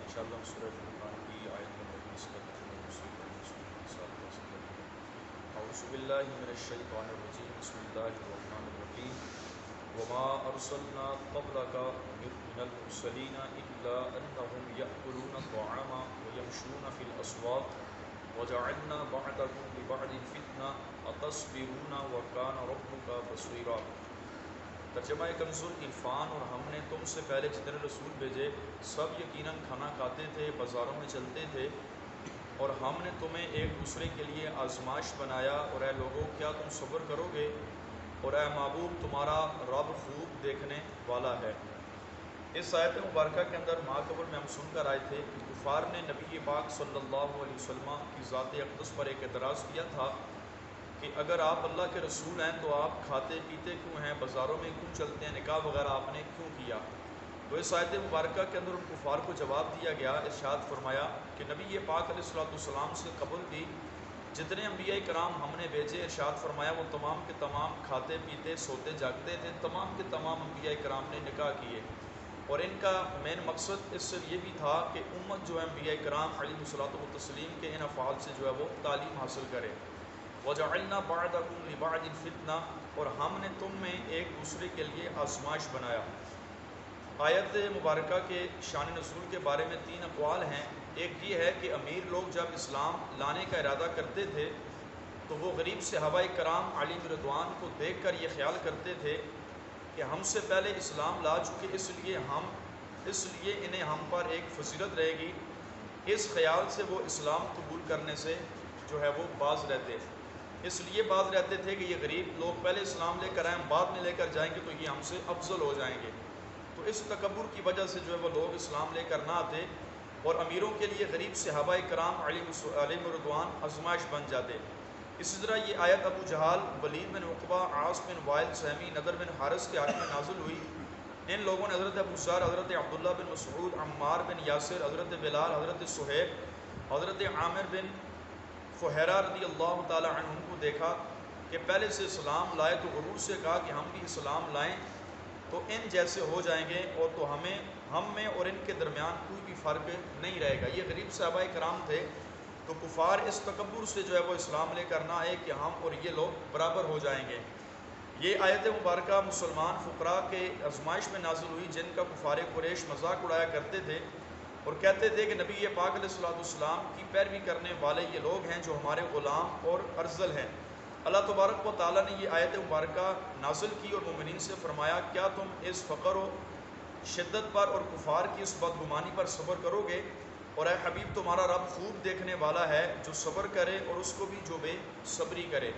انشاءاللہ ہم سورہ فرقان کی آیت نمبر 20 کا ترجمہ تفسیر کریں گے۔ اعوذ باللہ من الشیطان الرجیم، بسم اللہ الرحمن الرحیم۔ وما ارسلنا قبلك من المرسلین الا انهم یأکلون الطعام ویمشون فی الاسواق وجعلنا بعضکم لبعض فتنہ اتصبرون وکان ربک بصیرا۔ ترجمہ کنز العرفان، اور ہم نے تم سے پہلے جتنے رسول بھیجے سب یقیناً کھانا کھاتے تھے، بازاروں میں چلتے تھے، اور ہم نے تمہیں ایک دوسرے کے لیے آزمائش بنایا، اور اے لوگوں کیا تم صبر کرو گے؟ اور اے معبود تمہارا رب خوب دیکھنے والا ہے۔ اس آیت مبارکہ کے اندر ماقبل میں ہم سن کر آئے تھے کہ کفار نے نبی پاک صلی اللہ علیہ وسلم کی ذات اقدس پر ایک اعتراض کیا تھا کہ اگر آپ اللہ کے رسول ہیں تو آپ کھاتے پیتے کیوں ہیں، بازاروں میں کیوں چلتے ہیں، نکاح وغیرہ آپ نے کیوں کیا؟ تو اس آیت مبارکہ کے اندر ان کفار کو جواب دیا گیا، ارشاد فرمایا کہ نبی پاک علیہ السلام سے قبل بھی جتنے انبیاء کرام ہم نے بھیجے، ارشاد فرمایا وہ تمام کے تمام کھاتے پیتے سوتے جاگتے تھے، تمام کے تمام انبیاء کرام نے نکاح کیے، اور ان کا مین مقصد اس سے یہ بھی تھا کہ امت جو ہے انبیاء کرام علیہ الصلوۃ والتسلیم کے ان افعال سے جو ہے وہ تعلیم حاصل کرے۔ وَجَعَلْنَا بَعْضَكُمْ لِبَعْضٍ فِتْنَةً، اور ہم نے تم میں ایک دوسرے کے لیے آزمائش بنایا۔ آیت مبارکہ کے شان نزول کے بارے میں 3 اقوال ہیں۔ ایک یہ ہے کہ امیر لوگ جب اسلام لانے کا ارادہ کرتے تھے تو وہ غریب صحابہ کرام علیہم رضوان کو دیکھ کر یہ خیال کرتے تھے کہ ہم سے پہلے اسلام لا چکے، اس لیے انہیں ہم پر ایک فضیلت رہے گی۔ اس خیال سے وہ اسلام قبول کرنے سے جو ہے وہ باز رہتے، اس لیے باز رہتے تھے کہ یہ غریب لوگ پہلے اسلام لے کر آئیں، بعد میں لے کر جائیں گے تو یہ ہم سے افضل ہو جائیں گے۔ تو اس تکبر کی وجہ سے جو ہے وہ لوگ اسلام لے کر نہ آتے، اور امیروں کے لیے غریب صحابہ کرام علیہم رضوان آزمائش بن جاتے۔ اسی طرح یہ آیت ابو جہال، ولید بن عقبہ، عاص بن وائل سہمی، نضر بن حارث کے حق میں نازل ہوئی۔ ان لوگوں نے حضرت ابو ذر، حضرت عبداللہ بن مسعود، عمار بن یاسر، حضرت بلال، حضرت صہیب، حضرت عامر بن فہیرہ رضی اللہ تعالی عنہ کو دیکھا کہ پہلے سے اسلام لائے، تو غرور سے کہا کہ ہم بھی اسلام لائیں تو ان جیسے ہو جائیں گے، اور تو ہم میں اور ان کے درمیان کوئی بھی فرق نہیں رہے گا۔ یہ غریب صحابہ کرام تھے، تو کفار اس تکبر سے جو ہے وہ اسلام لے کر نہ آئے کہ ہم اور یہ لوگ برابر ہو جائیں گے۔ یہ آیت مبارکہ مسلمان فقراء کے آزمائش میں نازل ہوئی، جن کا کفار قریش مذاق اڑایا کرتے تھے اور کہتے تھے کہ نبی پاک علیہ السلام کی پیروی کرنے والے یہ لوگ ہیں جو ہمارے غلام اور ارذل ہیں۔ اللہ تبارک و تعالیٰ نے یہ آیت مبارکہ نازل کی اور مومنین سے فرمایا کیا تم اس فقر و شدت پر اور کفار کی اس بدگمانی پر صبر کرو گے؟ اور اے حبیب تمہارا رب خوب دیکھنے والا ہے جو صبر کرے اور اس کو بھی جو بے صبری کرے۔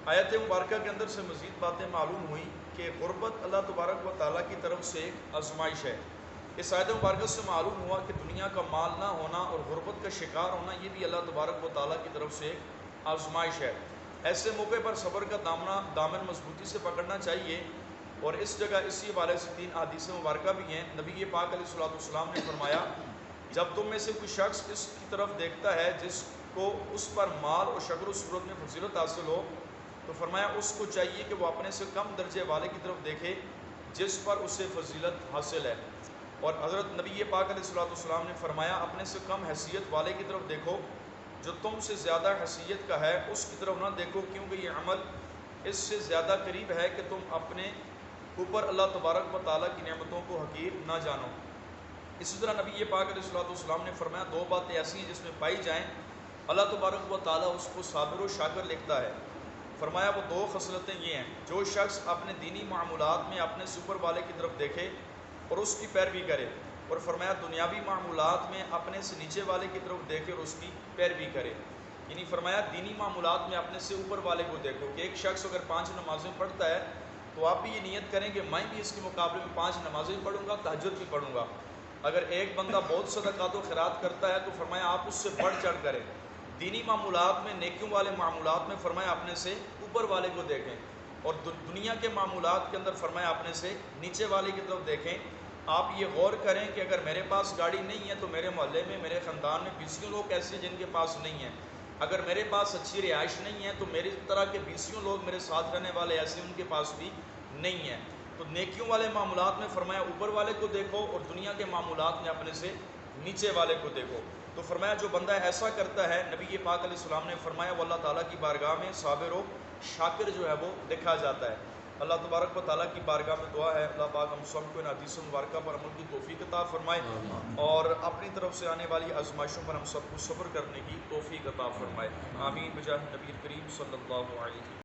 آیت مبارکہ کے اندر سے مزید باتیں معلوم ہوئی کہ غربت اللہ تبارک و تعالیٰ کی طرف سے ایک آزمائش ہے۔ اس آیت مبارکہ سے معلوم ہوا کہ دنیا کا مال نہ ہونا اور غربت کا شکار ہونا یہ بھی اللہ تبارک و تعالیٰ کی طرف سے ایک آزمائش ہے۔ ایسے موقع پر صبر کا دامن مضبوطی سے پکڑنا چاہیے، اور اس جگہ اسی حوالے سے 3 احادیث مبارکہ بھی ہیں۔ نبی پاک علیہ السلام نے فرمایا جب تم میں سے کوئی شخص اس کی طرف دیکھتا ہے جس کو اس پر مال اور شکل و صورت میں فضیلت حاصل ہو، تو فرمایا اس کو چاہیے کہ وہ اپنے سے کم درجے والے کی طرف دیکھے جس پر اسے فضیلت حاصل ہے، اور حضرت نبی پاک علیہ السلام نے فرمایا اپنے سے کم حیثیت والے کی طرف دیکھو، جو تم سے زیادہ حیثیت کا ہے اس کی طرف نہ دیکھو، کیونکہ یہ عمل اس سے زیادہ قریب ہے کہ تم اپنے اوپر اللہ تبارک و تعالیٰ کی نعمتوں کو حقیر نہ جانو۔ اسی طرح نبی پاک علیہ السلام نے فرمایا 2 باتیں ایسی ہیں جس میں پائی جائیں اللہ تبارک و تعالیٰ اس کو صابر و شاکر لکھتا ہے۔ فرمایا وہ 2 خصلتیں یہ ہیں، جو شخص اپنے دینی معمولات میں اپنے سے اوپر والے کی طرف دیکھے اور اس کی پیروی کرے، اور فرمایا دنیاوی معمولات میں اپنے سے نیچے والے کی طرف دیکھے اور اس کی پیروی کرے۔ یعنی فرمایا دینی معمولات میں اپنے سے اوپر والے کو دیکھو کہ ایک شخص اگر 5 نمازیں پڑھتا ہے تو آپ بھی یہ نیت کریں کہ میں بھی اس کے مقابلے میں 5 نمازیں پڑھوں گا، تہجد بھی پڑھوں گا۔ اگر ایک بندہ بہت صدقات و خیرات کرتا ہے تو فرمایا آپ اس سے بڑھ چڑھ کریں۔ دینی معمولات میں، نیکیوں والے معمولات میں فرمایا اپنے سے اوپر والے کو دیکھیں، اور دنیا کے معمولات کے اندر فرمایا اپنے سے نیچے والے کی طرف دیکھیں۔ آپ یہ غور کریں کہ اگر میرے پاس گاڑی نہیں ہے تو میرے محلے میں، میرے خاندان میں 20 لوگ ایسے ہیں جن کے پاس نہیں ہیں۔ اگر میرے پاس اچھی رہائش نہیں ہے تو میری طرح کے 20 لوگ میرے ساتھ رہنے والے ایسے ان کے پاس بھی نہیں ہیں۔ تو نیکیوں والے معاملات میں فرمایا اوپر والے کو دیکھو، اور دنیا کے معاملات میں اپنے سے نیچے والے کو دیکھو. تو فرمایا جو بندہ ایسا کرتا ہے، نبی پاک علیہ السلام نے فرمایا وہ اللہ تعالیٰ کی بارگاہ میں صابر و شاکر جو ہے وہ دیکھا جاتا ہے. اللہ تبارک و تعالیٰ کی بارگاہ میں دعا ہے اللہ پاک ہم سب کو ان حدیث مبارکہ پر عمل کی توفیق عطا فرمائے اور اپنی طرف سے آنے والی آزمائشوں پر ہم سب کو صبر کرنے کی توفیق عطا فرمائے. آمین بجاہ نبی کریم صلی اللہ علیہ وسلم.